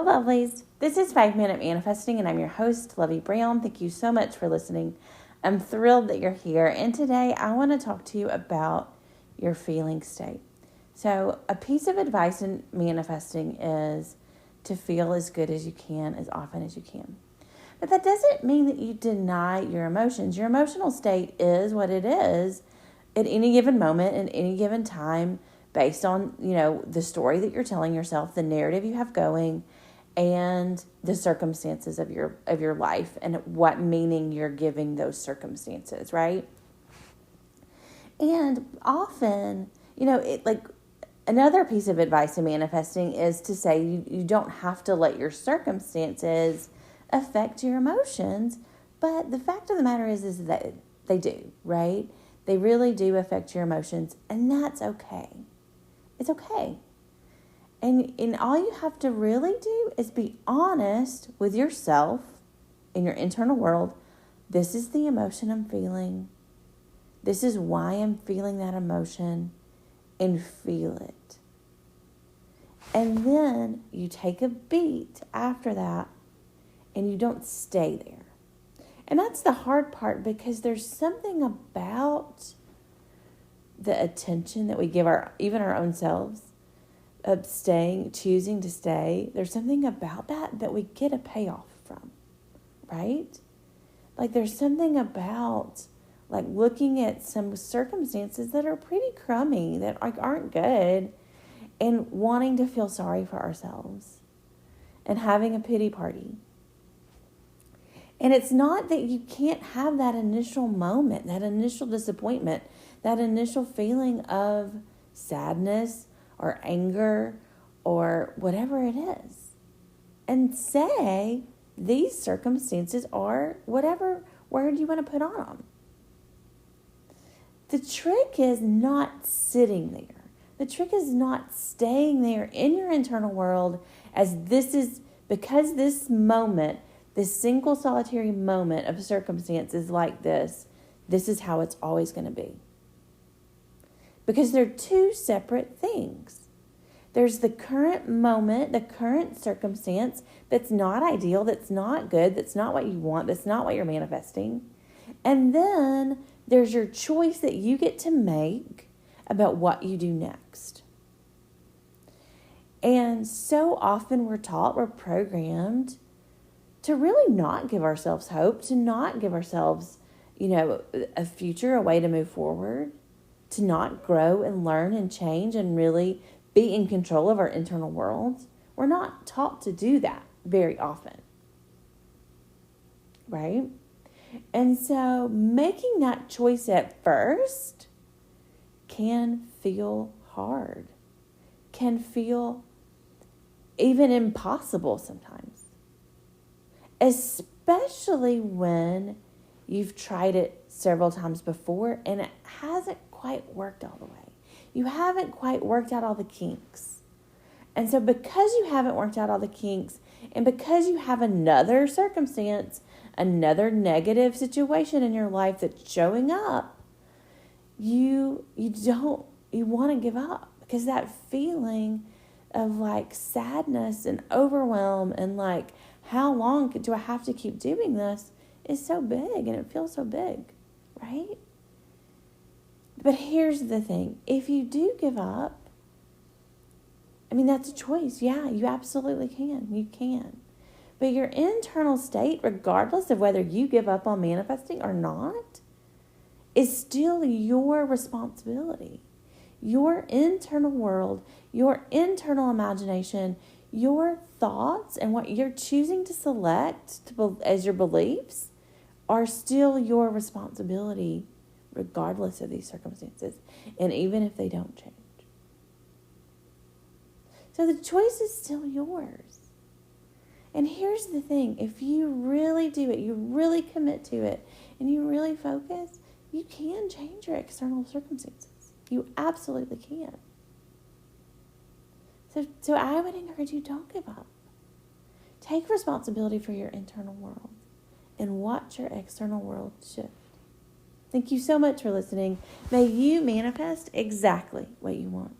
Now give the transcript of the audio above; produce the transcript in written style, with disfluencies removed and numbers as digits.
Lovelies. This is 5 Minute Manifesting, and I'm your host, Lovey Brown. Thank you so much for listening. I'm thrilled that you're here, and today I want to talk to you about your feeling state. So, a piece of advice in manifesting is to feel as good as you can, as often as you can. But that doesn't mean that you deny your emotions. Your emotional state is what it is at any given moment, at any given time, based on, the story that you're telling yourself, the narrative you have going, and the circumstances of your life and what meaning you're giving those circumstances, right? And often, another piece of advice in manifesting is to say you don't have to let your circumstances affect your emotions, but the fact of the matter is that they do, right? They really do affect your emotions, and that's okay. It's okay. And all you have to really do is be honest with yourself in your internal world. This is the emotion I'm feeling. This is why I'm feeling that emotion, and feel it. And then you take a beat after that, and you don't stay there. And that's the hard part, because there's something about the attention that we give even our own selves of choosing to stay. There's something about that we get a payoff from, right? Like there's something about looking at some circumstances that are pretty crummy, that aren't good, and wanting to feel sorry for ourselves and having a pity party. And it's not that you can't have that initial moment, that initial disappointment, that initial feeling of sadness or anger or whatever it is, and say these circumstances are whatever word you want to put on them. The trick is not sitting there. The trick is not staying there in your internal world because this moment, this single solitary moment of circumstances like this is how it's always going to be. Because they're two separate things. There's the current moment, the current circumstance that's not ideal, that's not good, that's not what you want, that's not what you're manifesting. And then there's your choice that you get to make about what you do next. And so often we're programmed to really not give ourselves hope, to not give ourselves, a future, a way to move forward, to not grow and learn and change and really be in control of our internal world. We're not taught to do that very often, right? And so making that choice at first can feel hard, can feel even impossible sometimes, especially when you've tried it several times before and it hasn't quite worked all the way. You haven't quite worked out all the kinks. And so because you haven't worked out all the kinks, and because you have another circumstance, another negative situation in your life that's showing up, you want to give up, because that feeling of sadness and overwhelm and how long do I have to keep doing this is so big, and it feels so big, right? But here's the thing. If you do give up, that's a choice. Yeah, you absolutely can. You can. But your internal state, regardless of whether you give up on manifesting or not, is still your responsibility. Your internal world, your internal imagination, your thoughts, and what you're choosing to select as your beliefs are still your responsibility, regardless of these circumstances, and even if they don't change. So the choice is still yours. And here's the thing. If you really do it, you really commit to it, and you really focus, you can change your external circumstances. You absolutely can. So I would encourage you, don't give up. Take responsibility for your internal world and watch your external world shift. Thank you so much for listening. May you manifest exactly what you want.